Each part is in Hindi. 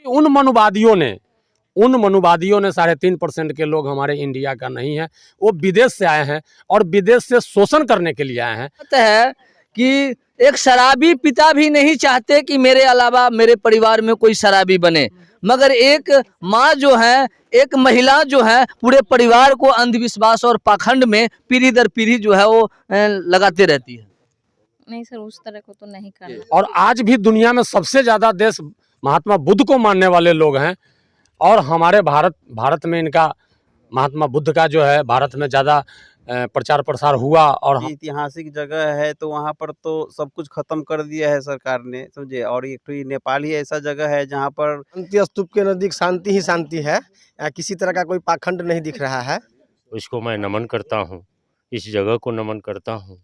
उन मनुवादियों ने 3.5% के लोग हमारे इंडिया का नहीं है, वो विदेश से आए हैं और विदेश से शोषण करने के लिए आए हैं। है कि एक शराबी पिता भी नहीं चाहते कि मेरे अलावा मेरे परिवार में कोई शराबी बने, मगर एक माँ जो है, एक महिला जो है, पूरे परिवार को अंधविश्वास और पाखंड में पीढ़ी दर पीढ़ी जो है वो लगाते रहती है। नहीं सर, उस तरह को तो नहीं करना। और आज भी दुनिया में सबसे ज्यादा देश महात्मा बुद्ध को मानने वाले लोग हैं और हमारे भारत में इनका महात्मा बुद्ध का जो है भारत में ज़्यादा प्रचार प्रसार हुआ। और ऐतिहासिक जगह है तो वहाँ पर तो सब कुछ खत्म कर दिया है सरकार ने, समझे। और एक तो नेपाल ही ऐसा जगह है जहाँ पर शांति स्तूप के नजदीक शांति ही शांति है, किसी तरह का कोई पाखंड नहीं दिख रहा है। उसको मैं नमन करता हूँ, इस जगह को नमन करता हूँ।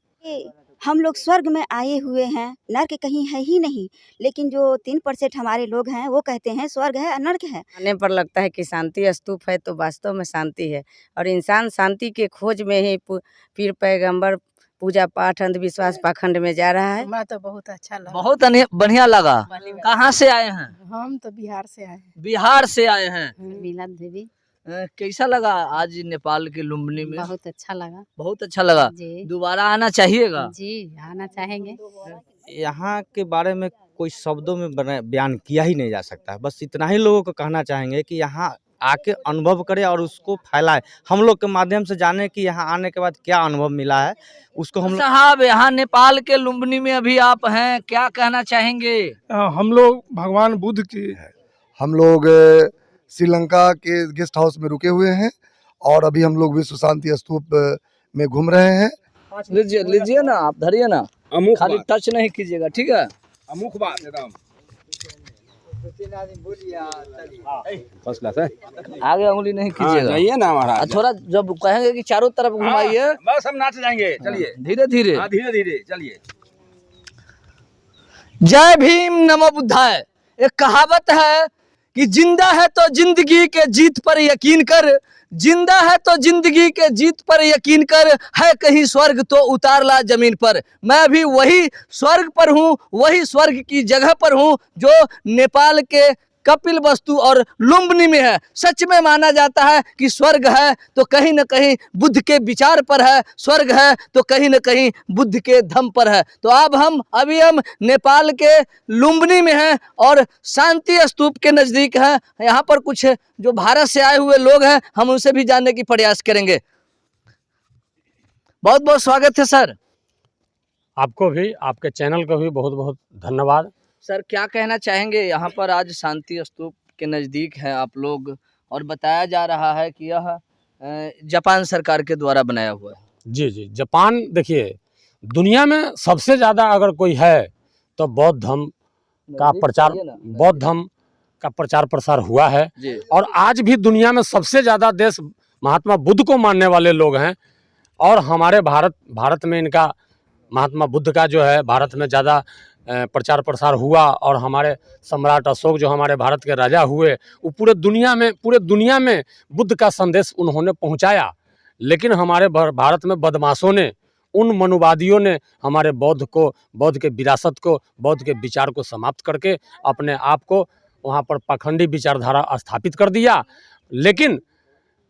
हम लोग स्वर्ग में आए हुए हैं, नर्क कहीं है ही नहीं, लेकिन जो 3% हमारे लोग हैं वो कहते हैं स्वर्ग है नर्क है। आने पर लगता है कि शांति स्तूप है तो वास्तव में शांति है, और इंसान शांति के खोज में ही पीर पैगंबर पूजा पाठ अंधविश्वास पाखंड में जा रहा है। मैं तो बहुत अच्छा लगा, बहुत बढ़िया लगा। कहाँ से आए हैं? हम तो बिहार से आए हैं। बिहार से आए हैं। मीला देवी। कैसा लगा आज नेपाल के लुम्बिनी में? बहुत अच्छा लगा। बहुत अच्छा लगा जी। दोबारा आना चाहिएगा? जी, आना चाहेंगे। यहाँ के बारे में कोई शब्दों में बयान किया ही नहीं जा सकता। बस इतना ही लोगों को कहना चाहेंगे कि यहाँ आके अनुभव करें और उसको फैलाएं, हम लोग के माध्यम से जाने कि यहाँ आने के बाद क्या अनुभव मिला है उसको हम। साहब, यहाँ नेपाल के लुम्बिनी में अभी आप हैं, क्या कहना चाहेंगे? हम लोग भगवान बुद्ध की हम लोग श्रीलंका के गेस्ट हाउस में रुके हुए हैं और अभी हम लोग विश्व शांति स्तूप में घूम रहे हैं। लीजिए ना, आप धरिए ना, खाली टच नहीं कीजिएगा, ठीक है? अमुख बात एकदम फर्स्ट क्लास है। आगे उंगली नहीं कीजिएगा। जाइए ना महाराज। थोड़ा जब कहेंगे कि चारों तरफ घुमाइए, बस हम नाच जाएंगे। चलिए धीरे धीरे, धीरे धीरे चलिए। जय भीम नमो बुद्धाय। एक कहावत है कि जिंदा है तो जिंदगी के जीत पर यकीन कर, जिंदा है तो जिंदगी के जीत पर यकीन कर, है कहीं स्वर्ग तो उतार ला जमीन पर। मैं भी वही स्वर्ग पर हूँ, वही स्वर्ग की जगह पर हूँ जो नेपाल के कपिल वस्तु और लुम्बिनी में है। सच में माना जाता है कि स्वर्ग है तो कहीं न कहीं बुद्ध के विचार पर है, स्वर्ग है तो कहीं न कहीं बुद्ध के धम पर है। तो अब अभी हम नेपाल के लुम्बिनी में हैं और शांति स्तूप के नज़दीक हैं। यहाँ पर कुछ जो भारत से आए हुए लोग हैं, हम उनसे भी जानने की प्रयास करेंगे। बहुत बहुत स्वागत है सर। आपको भी, आपके चैनल को भी बहुत बहुत धन्यवाद। सर, क्या कहना चाहेंगे? यहाँ पर आज शांति स्तूप के नज़दीक है आप लोग और बताया जा रहा है कि यह जापान सरकार के द्वारा बनाया हुआ है। जी जी, जापान देखिए, दुनिया में सबसे ज़्यादा अगर कोई है तो बौद्ध धर्म का प्रचार प्रसार हुआ है। और आज भी दुनिया में सबसे ज़्यादा देश महात्मा बुद्ध को मानने वाले लोग हैं और हमारे भारत में इनका महात्मा बुद्ध का जो है भारत में ज़्यादा प्रचार प्रसार हुआ। और हमारे सम्राट अशोक जो हमारे भारत के राजा हुए, वो पूरे दुनिया में बुद्ध का संदेश उन्होंने पहुंचाया। लेकिन हमारे भारत में बदमाशों ने, उन मनुवादियों ने हमारे बौद्ध के विरासत को, बौद्ध के विचार को समाप्त करके अपने आप को वहाँ पर पाखंडी विचारधारा स्थापित कर दिया। लेकिन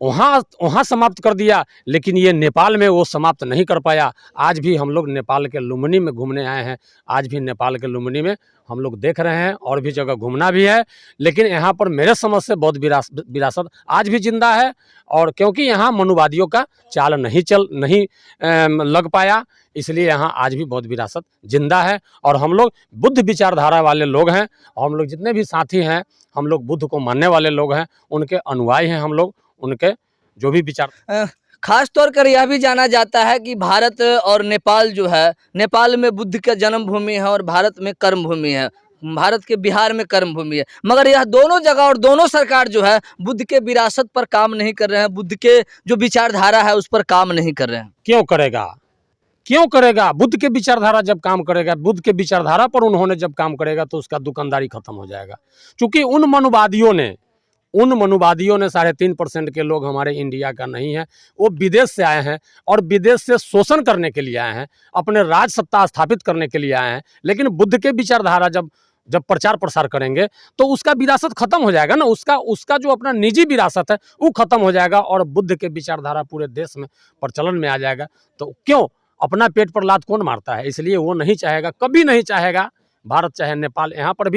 वहाँ समाप्त कर दिया, लेकिन ये नेपाल में वो समाप्त नहीं कर पाया। आज भी हम लोग नेपाल के लुम्बिनी में घूमने आए हैं। आज भी नेपाल के लुम्बिनी में हम लोग देख रहे हैं, और भी जगह घूमना भी है। लेकिन यहाँ पर मेरे समझ से बौद्ध विरासत आज भी जिंदा है, और क्योंकि यहाँ मनुवादियों का चाल नहीं लग पाया, इसलिए यहाँ आज भी बौद्ध विरासत जिंदा है। और हम लोग बुद्ध विचारधारा वाले लोग हैं, और हम लोग जितने भी साथी हैं, हम लोग बुद्ध को मानने वाले लोग हैं, उनके अनुयायी हैं हम लोग, उनके जो भी विचार। खास तौर कर यह भी जाना जाता है कि भारत और नेपाल जो है, नेपाल में बुद्ध का जन्मभूमि है और भारत में कर्म भूमि है। भारत के बिहार में कर्म भूमि है, मगर यह दोनों जगह और दोनों सरकार जो है बुद्ध के विरासत पर काम नहीं कर रहे हैं, बुद्ध के जो विचारधारा है उस पर काम नहीं कर रहे हैं। क्यों करेगा? बुद्ध के विचारधारा जब काम करेगा, बुद्ध के विचारधारा पर उन्होंने जब काम करेगा तो उसका दुकानदारी खत्म हो जाएगा। क्योंकि उन मनुवादियों ने 3.5% के लोग हमारे इंडिया का नहीं है, वो विदेश से आए हैं और विदेश से शोषण करने के लिए आए हैं, अपने राज सत्ता स्थापित करने के लिए आए हैं। लेकिन बुद्ध के विचारधारा जब जब प्रचार प्रसार करेंगे तो उसका विरासत खत्म हो जाएगा ना, उसका जो अपना निजी विरासत है वो खत्म हो जाएगा और बुद्ध के विचारधारा पूरे देश में प्रचलन में आ जाएगा। तो क्यों अपना पेट पर लात कौन मारता है, इसलिए वो नहीं चाहेगा, कभी नहीं चाहेगा। भारत चाहे नेपाल, यहाँ पर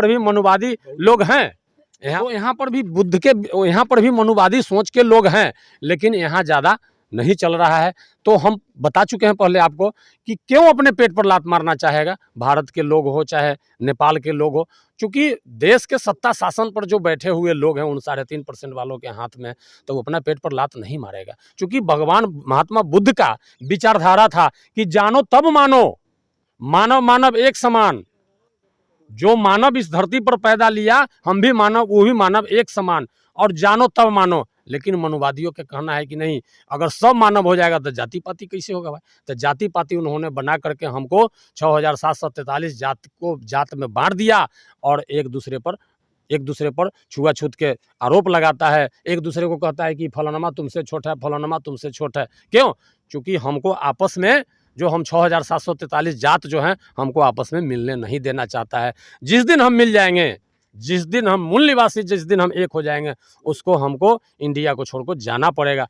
भी मनुवादी लोग हैं, यहाँ पर भी बुद्ध के, यहाँ पर भी मनुवादी सोच के लोग हैं, लेकिन यहाँ ज़्यादा नहीं चल रहा है। तो हम बता चुके हैं पहले आपको कि क्यों अपने पेट पर लात मारना चाहेगा भारत के लोग हो चाहे नेपाल के लोग हो, क्योंकि देश के सत्ता शासन पर जो बैठे हुए लोग हैं उन 3.5% वालों के हाथ में, तो वो अपना पेट पर लात नहीं मारेगा। क्योंकि भगवान महात्मा बुद्ध का विचारधारा था कि जानो तब मानो, मानव मानव एक समान, जो मानव इस धरती पर पैदा लिया हम भी मानव वो भी मानव एक समान, और जानो तब मानो। लेकिन मनुवादियों का कहना है कि नहीं, अगर सब मानव हो जाएगा तो जाति पाति कैसे होगा भाई। तो जाति पाति उन्होंने बना करके हमको 6743 जात में बांट दिया और एक दूसरे पर छुआछूत के आरोप लगाता है, एक दूसरे को कहता है कि फलानमा तुमसे छोटा है, फलानमा तुमसे छोटा है। क्यों? क्योंकि हमको आपस में जो हम 6743 जात जो हैं हमको आपस में मिलने नहीं देना चाहता है। जिस दिन हम मिल जाएंगे, जिस दिन हम मूल निवासी, जिस दिन हम एक हो जाएंगे, उसको हमको इंडिया को छोड़कर जाना पड़ेगा।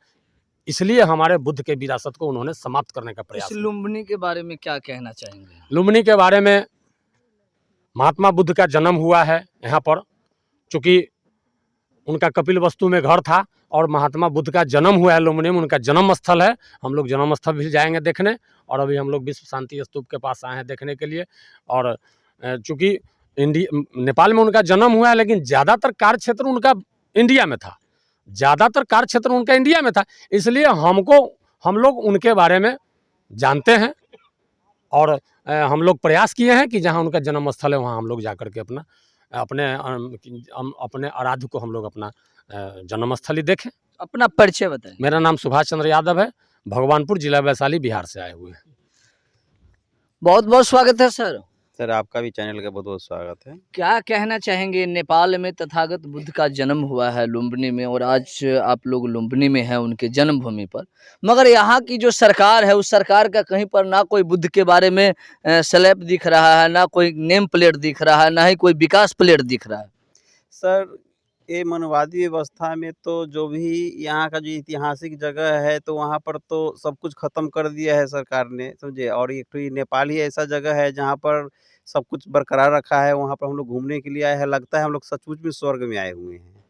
इसलिए हमारे बुद्ध के विरासत को उन्होंने समाप्त करने का प्रयास इस लुम्बिनी के बारे में क्या कहना चाहेंगे? लुम्बिनी के बारे में, महात्मा बुद्ध का जन्म हुआ है यहाँ पर, चूँकि उनका कपिल वस्तु में घर था और महात्मा बुद्ध का जन्म हुआ है लुम्बिनी में, उनका जन्म स्थल है। हम लोग जन्म स्थल भी जाएंगे देखने, और अभी हम लोग विश्व शांति स्तूप के पास आए हैं देखने के लिए। और चूँकि नेपाल में उनका जन्म हुआ है, लेकिन ज़्यादातर कार्य क्षेत्र उनका इंडिया में था, इसलिए हम लोग उनके बारे में जानते हैं और हम लोग प्रयास किए हैं कि जहाँ उनका जन्म स्थल है वहाँ हम लोग जा करके अपने आराध्य को हम लोग अपना जन्मस्थली देखें। अपना परिचय बताएं। मेरा नाम सुभाष चंद्र यादव है, भगवानपुर जिला वैशाली बिहार से आए हुए हैं। बहुत बहुत स्वागत है सर। सर आपका भी चैनल का बहुत बहुत स्वागत है। क्या कहना चाहेंगे, नेपाल में तथागत बुद्ध का जन्म हुआ है लुम्बिनी में, और आज आप लोग लुम्बिनी में हैं उनके जन्मभूमि पर, मगर यहाँ की जो सरकार है उस सरकार का कहीं पर ना कोई बुद्ध के बारे में स्लैब दिख रहा है, ना कोई नेम प्लेट दिख रहा है, ना ही कोई विकास प्लेट दिख रहा है। सर ये मनवादी व्यवस्था में तो जो भी यहाँ का जो ऐतिहासिक जगह है तो वहाँ पर तो सब कुछ खत्म कर दिया है सरकार ने, समझे। और एक तो नेपाल ही ऐसा जगह है जहाँ पर सब कुछ बरकरार रखा है, वहाँ पर हम लोग घूमने के लिए आए हैं। लगता है हम लोग सचमुच में स्वर्ग में आए हुए हैं।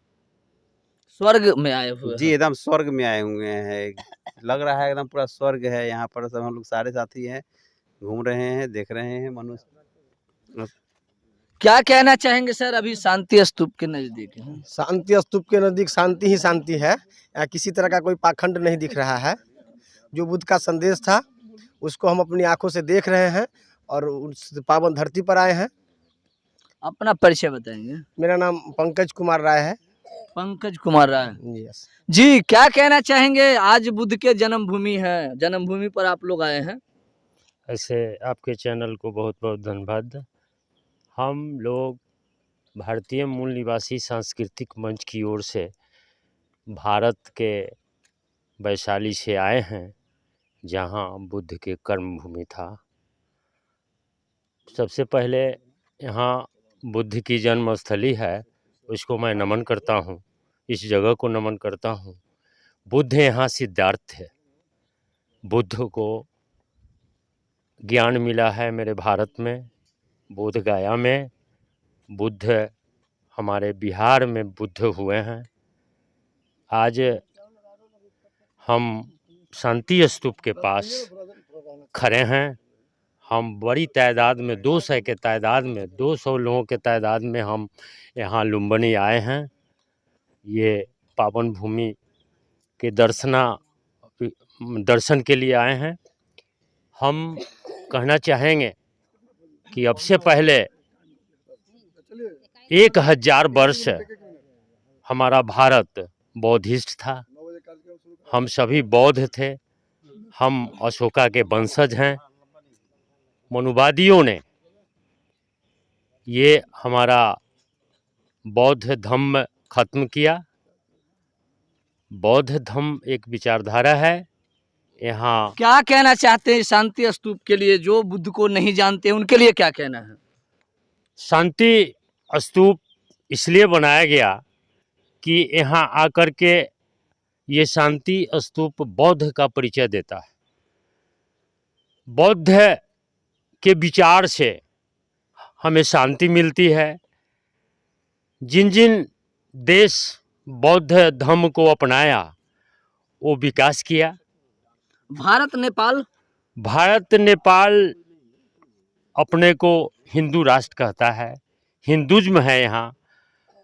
स्वर्ग में आए हुए जी, एकदम स्वर्ग में आए हुए हैं। लग रहा है एकदम पूरा स्वर्ग है यहाँ पर। सब हम लोग सारे साथी हैं, घूम रहे हैं, देख रहे हैं मनुष्य। क्या कहना चाहेंगे सर, अभी शांति स्तूप के नजदीक हैं? शांति स्तूप के नज़दीक शांति ही शांति है, किसी तरह का कोई पाखंड नहीं दिख रहा है। जो बुद्ध का संदेश था उसको हम अपनी आंखों से देख रहे हैं और उस पावन धरती पर आए हैं। अपना परिचय बताएंगे। मेरा नाम पंकज कुमार राय है। पंकज कुमार राय यस जी, क्या कहना चाहेंगे? आज बुद्ध के जन्मभूमि है, जन्मभूमि पर आप लोग आए हैं। ऐसे आपके चैनल को बहुत बहुत धन्यवाद। हम लोग भारतीय मूल निवासी सांस्कृतिक मंच की ओर से भारत के वैशाली से आए हैं, जहां बुद्ध के कर्मभूमि था। सबसे पहले यहाँ बुद्ध की जन्मस्थली है, उसको मैं नमन करता हूँ, इस जगह को नमन करता हूँ। बुद्ध यहाँ सिद्धार्थ थे। बुद्ध को ज्ञान मिला है मेरे भारत में, बोध गया में। बुद्ध हमारे बिहार में बुद्ध हुए हैं। आज हम शांति स्तूप के पास खड़े हैं। हम बड़ी तादाद में 200 के तादाद में 200 लोगों के तादाद में हम यहाँ लुम्बिनी आए हैं। ये पावन भूमि के दर्शन के लिए आए हैं। हम कहना चाहेंगे कि अब से पहले 1000 वर्ष हमारा भारत बौद्धिस्ट था। हम सभी बौद्ध थे, हम अशोका के वंशज हैं। मनुवादियों ने ये हमारा बौद्ध धम्म खत्म किया। बौद्ध धम्म एक विचारधारा है। यहाँ क्या कहना चाहते हैं शांति स्तूप के लिए? जो बुद्ध को नहीं जानते उनके लिए क्या कहना है? शांति स्तूप इसलिए बनाया गया कि यहाँ आकर के ये शांति स्तूप बौद्ध का परिचय देता है। बौद्ध के विचार से हमें शांति मिलती है। जिन जिन देश बौद्ध धर्म को अपनाया वो विकास किया। भारत नेपाल अपने को हिंदू राष्ट्र कहता है, हिंदुज्म है यहाँ,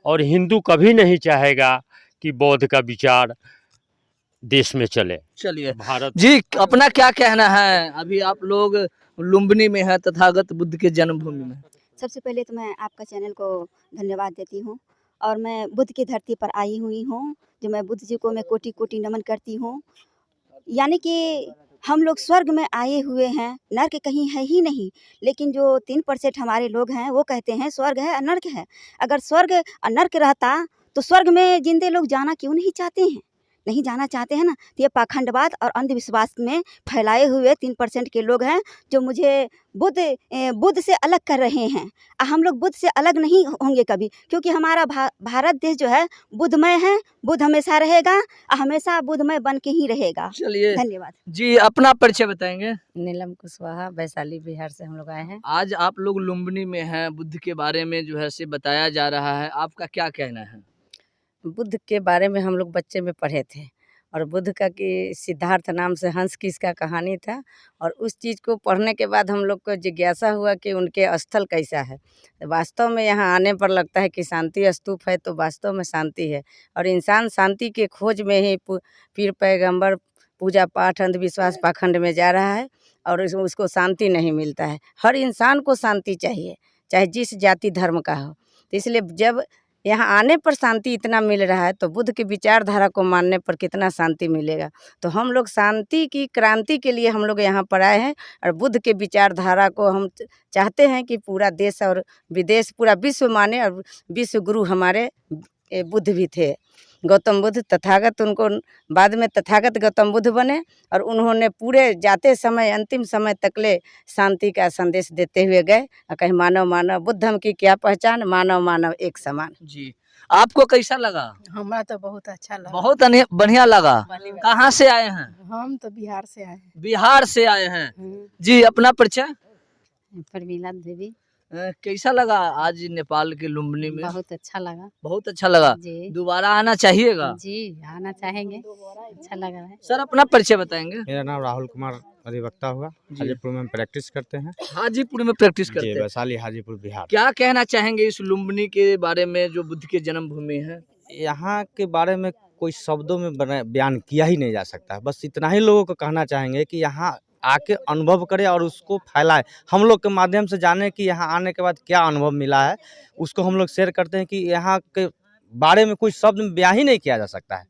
और हिंदू कभी नहीं चाहेगा कि बौद्ध का विचार देश में चले। चलिए भारत जी, अपना क्या कहना है? अभी आप लोग लुम्बिनी में है, तथागत बुद्ध के जन्मभूमि में। सबसे पहले तो मैं आपका चैनल को धन्यवाद देती हूँ और मैं बुद्ध की धरती पर आई हुई हूँ, जो मैं बुद्ध जी को मैं कोटि कोटि नमन करती हूँ। यानी कि हम लोग स्वर्ग में आए हुए हैं, नर्क कहीं है ही नहीं, लेकिन जो 3% हमारे लोग हैं वो कहते हैं स्वर्ग है और नर्क है। अगर स्वर्ग और नर्क रहता तो स्वर्ग में जिंदे लोग जाना क्यों नहीं चाहते हैं? नहीं जाना चाहते हैं ना। तो ये पाखंडवाद और अंधविश्वास में फैलाए हुए 3% के लोग हैं जो मुझे बुद्ध से अलग कर रहे हैं। हम लोग बुद्ध से अलग नहीं होंगे कभी, क्योंकि हमारा भारत देश जो है बुद्धमय है। बुद्ध हमेशा रहेगा और हमेशा बुद्धमय बन के ही रहेगा। चलिए धन्यवाद जी, अपना परिचय बताएंगे। नीलम कुशवाहा, वैशाली बिहार से हम लोग आए हैं। आज आप लोग लुम्बिनी में हैं, बुद्ध के बारे में जो है से बताया जा रहा है, आपका क्या कहना है? बुद्ध के बारे में हम लोग बच्चे में पढ़े थे और बुद्ध का कि सिद्धार्थ नाम से हंस की इसका कहानी था, और उस चीज़ को पढ़ने के बाद हम लोग को जिज्ञासा हुआ कि उनके स्थल कैसा है। तो वास्तव में यहाँ आने पर लगता है कि शांति स्तूप है तो वास्तव में शांति है, और इंसान शांति के खोज में ही पीर पैगंबर पूजा पाठ अंधविश्वास पाखंड में जा रहा है और उसको शांति नहीं मिलता है। हर इंसान को शांति चाहिए, चाहे जिस जाति धर्म का हो। तो इसलिए जब यहाँ आने पर शांति इतना मिल रहा है तो बुद्ध की विचारधारा को मानने पर कितना शांति मिलेगा। तो हम लोग शांति की क्रांति के लिए हम लोग यहाँ पर आए हैं, और बुद्ध के विचारधारा को हम चाहते हैं कि पूरा देश और विदेश पूरा विश्व माने। और विश्व गुरु हमारे बुद्ध भी थे, गौतम बुद्ध तथागत, उनको बाद में तथागत गौतम बुद्ध बने, और उन्होंने पूरे जाते समय अंतिम समय तकले शांति का संदेश देते हुए गए। कहीं मानव मानव बुद्धम की क्या पहचान, मानव मानव एक समान। जी, आपको कैसा लगा? हमारा तो बहुत अच्छा लगा, बहुत बढ़िया लगा। कहाँ से आए हैं? हम तो बिहार से आए हैं। बिहार से आए हैं जी, अपना परिचय। प्रमीला देवी। कैसा लगा आज नेपाल के लुम्बिनी में? बहुत अच्छा लगा। बहुत अच्छा लगा जी, दोबारा आना चाहिएगा? जी आना चाहेंगे, अच्छा लगा है। सर अपना परिचय बताएंगे। मेरा नाम राहुल कुमार अधिवक्ता हुआ, हाजीपुर में प्रैक्टिस करते हैं। हाजीपुर में प्रैक्टिस करते हैं? वैशाली हाजीपुर बिहार। क्या कहना चाहेंगे इस लुम्बिनी के बारे में जो बुद्ध की जन्मभूमि है? यहाँ के बारे में कोई शब्दों में बयान किया ही नहीं जा सकता। बस इतना ही लोगों को कहना चाहेंगे कि यहाँ आके अनुभव करें और उसको फैलाएं। हम लोग के माध्यम से जाने कि यहाँ आने के बाद क्या अनुभव मिला है, उसको हम लोग शेयर करते हैं कि यहाँ के बारे में कोई शब्द में बयान ही नहीं किया जा सकता है।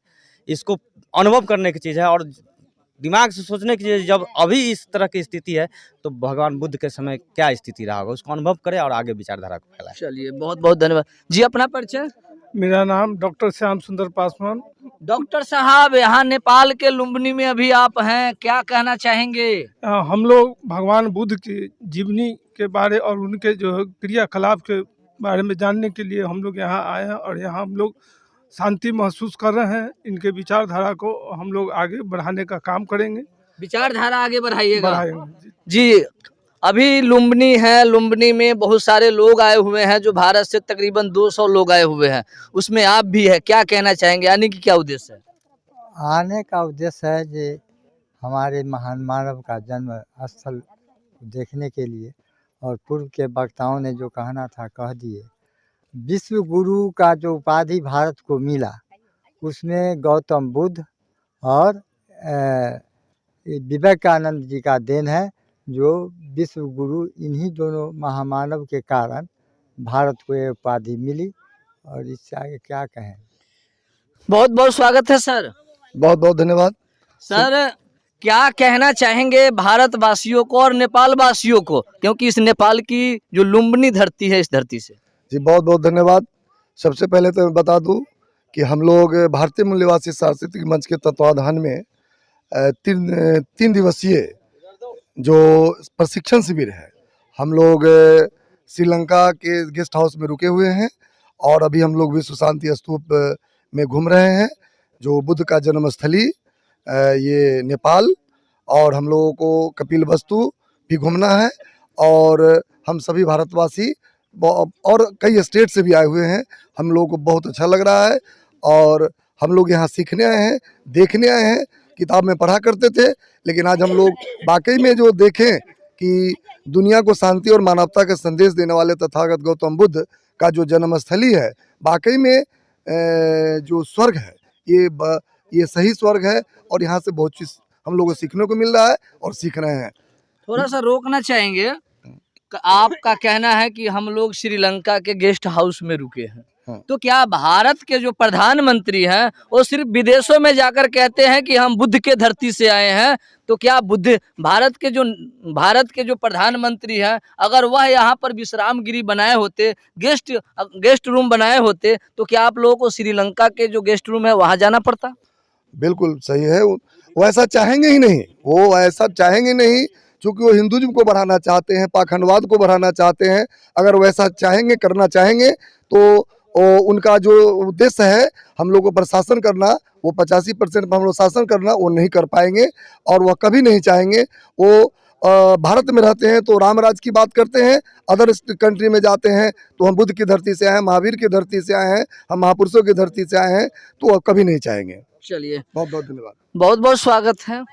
इसको अनुभव करने की चीज़ है और दिमाग से सोचने की चीज़। जब अभी इस तरह की स्थिति है तो भगवान बुद्ध के समय क्या स्थिति रहा होगा, उसको अनुभव करें और आगे विचारधारा को फैलाएं। चलिए, बहुत बहुत धन्यवाद जी। अपना परिचय। मेरा नाम डॉक्टर श्याम सुंदर पासवान। डॉक्टर साहब, यहाँ नेपाल के लुम्बिनी में अभी आप हैं, क्या कहना चाहेंगे? हम लोग भगवान बुद्ध की जीवनी के बारे और उनके जो क्रियाकलाप के बारे में जानने के लिए हम लोग यहाँ आए हैं, और यहाँ हम लोग शांति महसूस कर रहे हैं। इनके विचारधारा को हम लोग आगे बढ़ाने का काम करेंगे। विचारधारा आगे बढ़ाइएगा बढ़ाएंगे जी। अभी लुम्बिनी है, लुम्बिनी में बहुत सारे लोग आए हुए हैं, जो भारत से तकरीबन 200 लोग आए हुए हैं, उसमें आप भी है। क्या कहना चाहेंगे, आने की क्या उद्देश्य है? आने का उद्देश्य है कि हमारे महान मानव का जन्म स्थल देखने के लिए, और पूर्व के वक्ताओं ने जो कहना था कह दिए। विश्व गुरु का जो उपाधि भारत को मिला उसमें गौतम बुद्ध और विवेकानंद जी का देन है। जो विश्व गुरु, इन्हीं दोनों महामानव के कारण भारत को ये उपाधि मिली, और इससे आगे क्या कहें। बहुत बहुत स्वागत है सर। बहुत बहुत धन्यवाद सर। क्या कहना चाहेंगे भारतवासियों को और नेपाल वासियों को, क्योंकि इस नेपाल की जो लुम्बिनी धरती है, इस धरती से? जी बहुत बहुत धन्यवाद। सबसे पहले तो मैं बता दूं कि हम लोग भारतीय मूल्यवासी सांस्कृतिक मंच के तत्वाधान में 3 दिवसीय जो प्रशिक्षण शिविर है, हम लोग श्रीलंका के गेस्ट हाउस में रुके हुए हैं और अभी हम लोग विश्व शांति स्तूप में घूम रहे हैं, जो बुद्ध का जन्म स्थली ये नेपाल, और हम लोगों को कपिलवस्तु भी घूमना है। और हम सभी भारतवासी और कई स्टेट से भी आए हुए हैं, हम लोगों को बहुत अच्छा लग रहा है। और हम लोग यहाँ सीखने आए हैं, देखने आए हैं। किताब में पढ़ा करते थे, लेकिन आज हम लोग वाकई में जो देखें कि दुनिया को शांति और मानवता का संदेश देने वाले तथागत गौतम बुद्ध का जो जन्मस्थली है, वाकई में जो स्वर्ग है, ये सही स्वर्ग है। और यहाँ से बहुत चीज़ हम लोगों को सीखने को मिल रहा है और सीख रहे हैं। थोड़ा सा रोकना चाहेंगे। आपका कहना है कि हम लोग श्रीलंका के गेस्ट हाउस में रुके हैं, तो क्या भारत के जो प्रधानमंत्री हैं वो सिर्फ विदेशों में जाकर कहते हैं कि हम बुद्ध के धरती से आए हैं? तो क्या भारत के जो प्रधानमंत्री हैं, अगर वह यहाँ पर विश्राम गृह बनाए होते, गेस्ट रूम बनाए होते, तो क्या आप लोगों को श्रीलंका के जो गेस्ट रूम है वहाँ जाना पड़ता? बिल्कुल सही है। वो ऐसा चाहेंगे ही नहीं, वो ऐसा चाहेंगे नहीं, क्योंकि वो हिंदुइज्म को बढ़ाना चाहते हैं, पाखंडवाद को बढ़ाना चाहते हैं। अगर वैसा चाहेंगे, करना चाहेंगे, तो उनका जो उद्देश्य है हम लोग को प्रशासन करना, वो 85% पर हम लोग शासन करना, वो नहीं कर पाएंगे और वह कभी नहीं चाहेंगे। वो भारत में रहते हैं तो राम राज की बात करते हैं, अदर कंट्री में जाते हैं तो हम बुद्ध की धरती से आए हैं, महावीर की धरती से आए हैं, हम महापुरुषों की धरती से आए हैं, तो वह कभी नहीं चाहेंगे। चलिए, बहुत बहुत धन्यवाद। बहुत बहुत स्वागत है।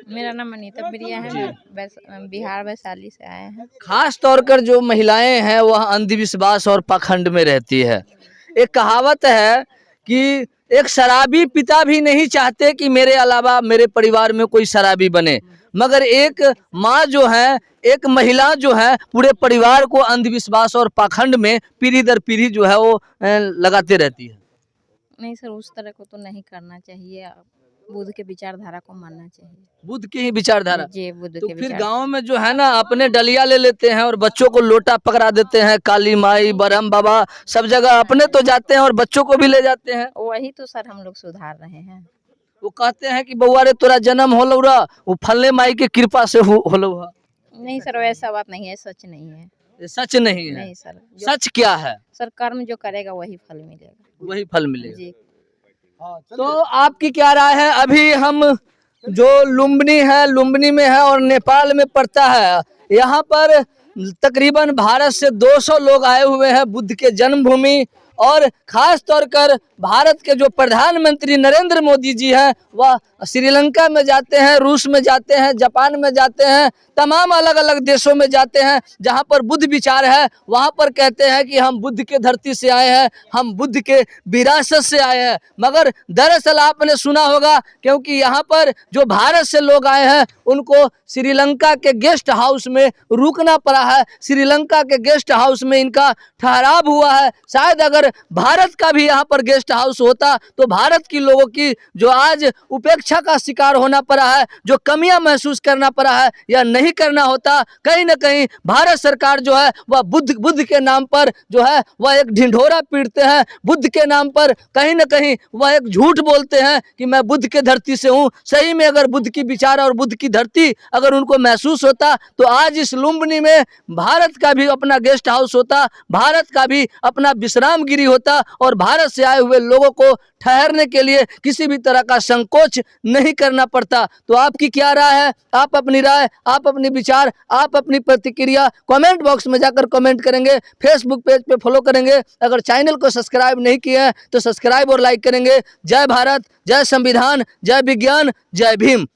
मेरा नाम अनीता बिरिया है, मैं बिहार वैशाली से आए हैं। खास तौर पर जो महिलाएं हैं वह अंधविश्वास और पाखंड में रहती है। एक कहावत है कि एक शराबी पिता भी नहीं चाहते कि मेरे अलावा मेरे परिवार में कोई शराबी बने, मगर एक माँ जो है, एक महिला जो है, पूरे परिवार को अंधविश्वास और पाखंड में पीढ़ी दर पीढ़ी जो है वो लगाते रहती है। नहीं सर, उस तरह को तो नहीं करना चाहिए, बुद्ध के विचारधारा को मानना चाहिए। बुद्ध की ही विचारधारा जी, बुद्ध तो के फिर विचार। गांव में जो है ना, अपने डलिया ले लेते हैं और बच्चों को लोटा पकड़ा देते हैं, काली माई, ब्रह्म बाबा, सब जगह अपने तो जाते हैं और बच्चों को भी ले जाते हैं। वही तो सर हम लोग सुधार रहे हैं। वो कहते हैं कि बउआ रे तोरा जन्म होलो रा, वो फलने माई के कृपा से होलो। नहीं सर, वैसा बात नहीं है, सच नहीं है। ये सच नहीं है। नहीं सर, सच क्या है? सर कर्म जो करेगा वही फल मिलेगा। वही फल मिलेगा जी। तो आपकी क्या राय है? अभी हम जो लुम्बिनी है, लुम्बिनी में है और नेपाल में पड़ता है, यहाँ पर तकरीबन भारत से 200 लोग आए हुए हैं बुद्ध के जन्मभूमि। और खास तौर पर भारत के जो प्रधानमंत्री नरेंद्र मोदी जी हैं, वह श्रीलंका में जाते हैं, रूस में जाते हैं, जापान में जाते हैं, तमाम अलग अलग देशों में जाते हैं जहां पर बुद्ध विचार है। वहां पर कहते हैं कि हम बुद्ध के धरती से आए हैं, हम बुद्ध के विरासत से आए हैं। मगर दरअसल आपने सुना होगा, क्योंकि यहाँ पर जो भारत से लोग आए हैं उनको श्रीलंका के गेस्ट हाउस में रुकना पड़ा है, श्रीलंका के गेस्ट हाउस में इनका ठहराव हुआ है। शायद अगर भारत का भी यहाँ पर गेस्ट हाउस होता तो भारत की लोगों की जो आज उपेक्षा का शिकार होना पड़ा है, जो कमियां महसूस करना पड़ा है, या नहीं करना होता। कहीं ना कहीं भारत सरकार जो है वह बुद्ध के नाम पर जो है वह एक ढिंढोरा पीटते हैं, बुद्ध के नाम पर कहीं ना कहीं वह एक झूठ बोलते हैं कि मैं बुद्ध के धरती से हूँ। सही में अगर बुद्ध की विचार और बुद्ध की धरती अगर उनको महसूस होता तो आज इस लुम्बिनी में भारत का भी अपना गेस्ट हाउस होता, भारत का भी अपना विश्राम गृह होता, और भारत से आए हुए लोगों को ठहरने के लिए किसी भी तरह का संकोच नहीं करना पड़ता। तो आपकी क्या राय है? आप अपनी राय, आप अपने विचार, आप अपनी प्रतिक्रिया कमेंट बॉक्स में जाकर कमेंट करेंगे, फेसबुक पेज पे फॉलो करेंगे। अगर चैनल को सब्सक्राइब नहीं किए हैं तो सब्सक्राइब और लाइक करेंगे। जय भारत, जय संविधान, जय विज्ञान, जय भीम।